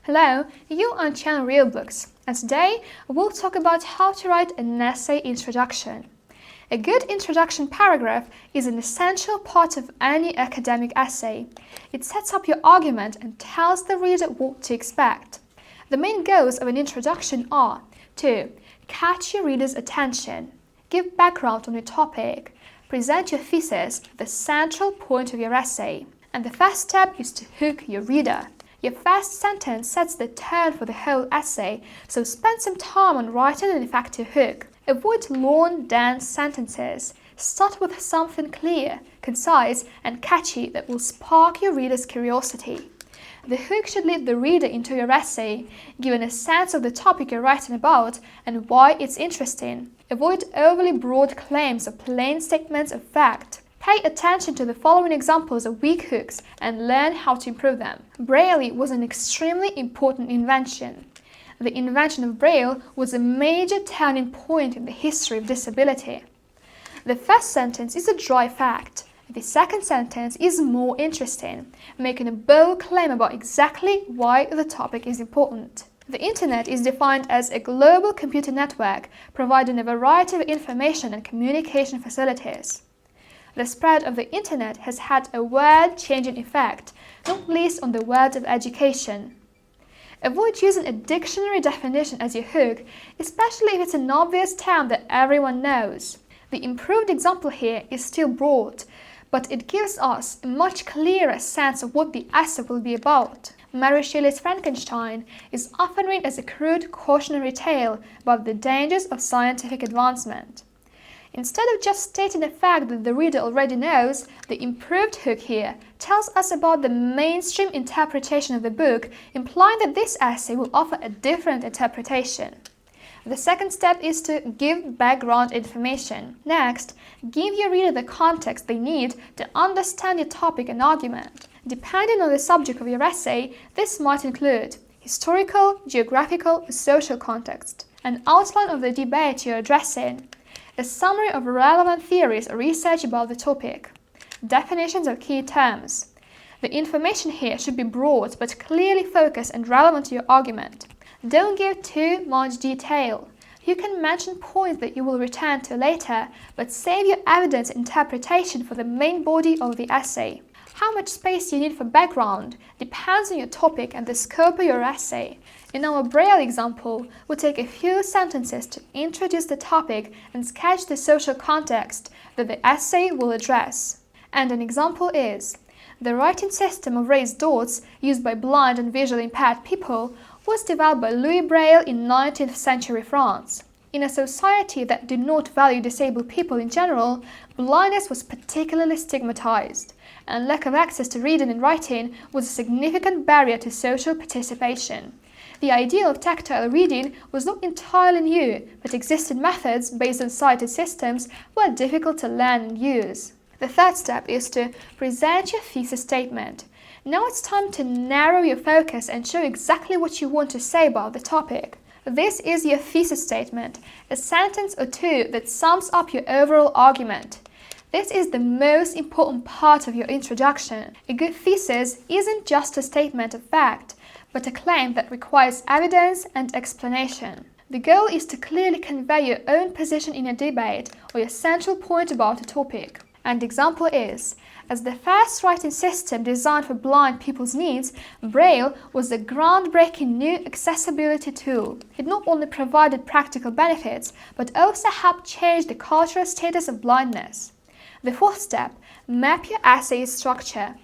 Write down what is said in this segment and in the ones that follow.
Hello, you are on Channel Real Books, and today we'll talk about how to write an essay introduction. A good introduction paragraph is an essential part of any academic essay. It sets up your argument and tells the reader what to expect. The main goals of an introduction are to catch your reader's attention, give background on your topic, present your thesis, the central point of your essay, and the first step is to hook your reader. Your first sentence sets the tone for the whole essay, so spend some time on writing an effective hook. Avoid long, dense sentences. Start with something clear, concise, and catchy that will spark your reader's curiosity. The hook should lead the reader into your essay, giving a sense of the topic you're writing about and why it's interesting. Avoid overly broad claims or plain statements of fact. Pay attention to the following examples of weak hooks and learn how to improve them. Braille was an extremely important invention. The invention of Braille was a major turning point in the history of disability. The first sentence is a dry fact. The second sentence is more interesting, making a bold claim about exactly why the topic is important. The Internet is defined as a global computer network providing a variety of information and communication facilities. The spread of the Internet has had a world-changing effect, not least on the world of education. Avoid using a dictionary definition as your hook, especially if it's an obvious term that everyone knows. The improved example here is still broad, but it gives us a much clearer sense of what the essay will be about. Mary Shelley's Frankenstein is often read as a crude cautionary tale about the dangers of scientific advancement. Instead of just stating a fact that the reader already knows, the improved hook here tells us about the mainstream interpretation of the book, implying that this essay will offer a different interpretation. The second step is to give background information. Next, give your reader the context they need to understand your topic and argument. Depending on the subject of your essay, this might include historical, geographical, or social context, an outline of the debate you're addressing, a summary of relevant theories or research about the topic, definitions of key terms. The information here should be broad but clearly focused and relevant to your argument. Don't give too much detail. You can mention points that you will return to later, but save your evidence interpretation for the main body of the essay. How much space you need for background depends on your topic and the scope of your essay. In our Braille example, we'll take a few sentences to introduce the topic and sketch the social context that the essay will address. And an example is, the writing system of raised dots used by blind and visually impaired people was developed by Louis Braille in 19th century France. In a society that did not value disabled people in general, blindness was particularly stigmatized, and lack of access to reading and writing was a significant barrier to social participation. The idea of tactile reading was not entirely new, but existing methods based on sighted systems were difficult to learn and use. The third step is to present your thesis statement. Now it's time to narrow your focus and show exactly what you want to say about the topic. This is your thesis statement, a sentence or two that sums up your overall argument. This is the most important part of your introduction. A good thesis isn't just a statement of fact, but a claim that requires evidence and explanation. The goal is to clearly convey your own position in a debate or your central point about a topic. And the example is, as the first writing system designed for blind people's needs, Braille was a groundbreaking new accessibility tool. It not only provided practical benefits, but also helped change the cultural status of blindness. The fourth step, map your essay structure.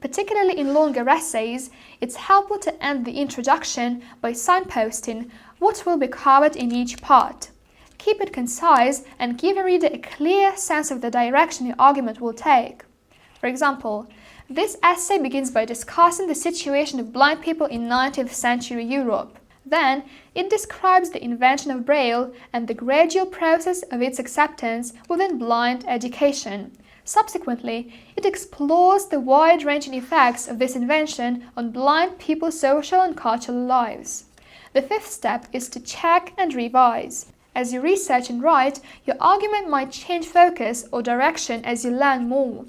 Particularly in longer essays, it's helpful to end the introduction by signposting what will be covered in each part. Keep it concise and give your reader a clear sense of the direction your argument will take. For example, this essay begins by discussing the situation of blind people in 19th century Europe. Then, it describes the invention of Braille and the gradual process of its acceptance within blind education. Subsequently, it explores the wide-ranging effects of this invention on blind people's social and cultural lives. The fifth step is to check and revise. As you research and write, your argument might change focus or direction as you learn more.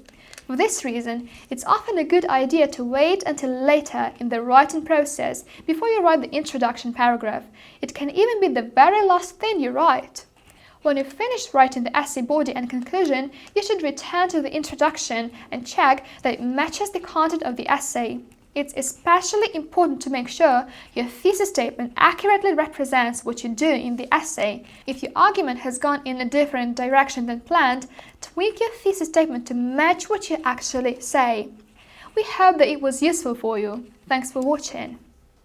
For this reason, it's often a good idea to wait until later in the writing process before you write the introduction paragraph. It can even be the very last thing you write. When you've finished writing the essay body and conclusion, you should return to the introduction and check that it matches the content of the essay. It's especially important to make sure your thesis statement accurately represents what you do in the essay. If your argument has gone in a different direction than planned, tweak your thesis statement to match what you actually say. We hope that it was useful for you. Thanks for watching.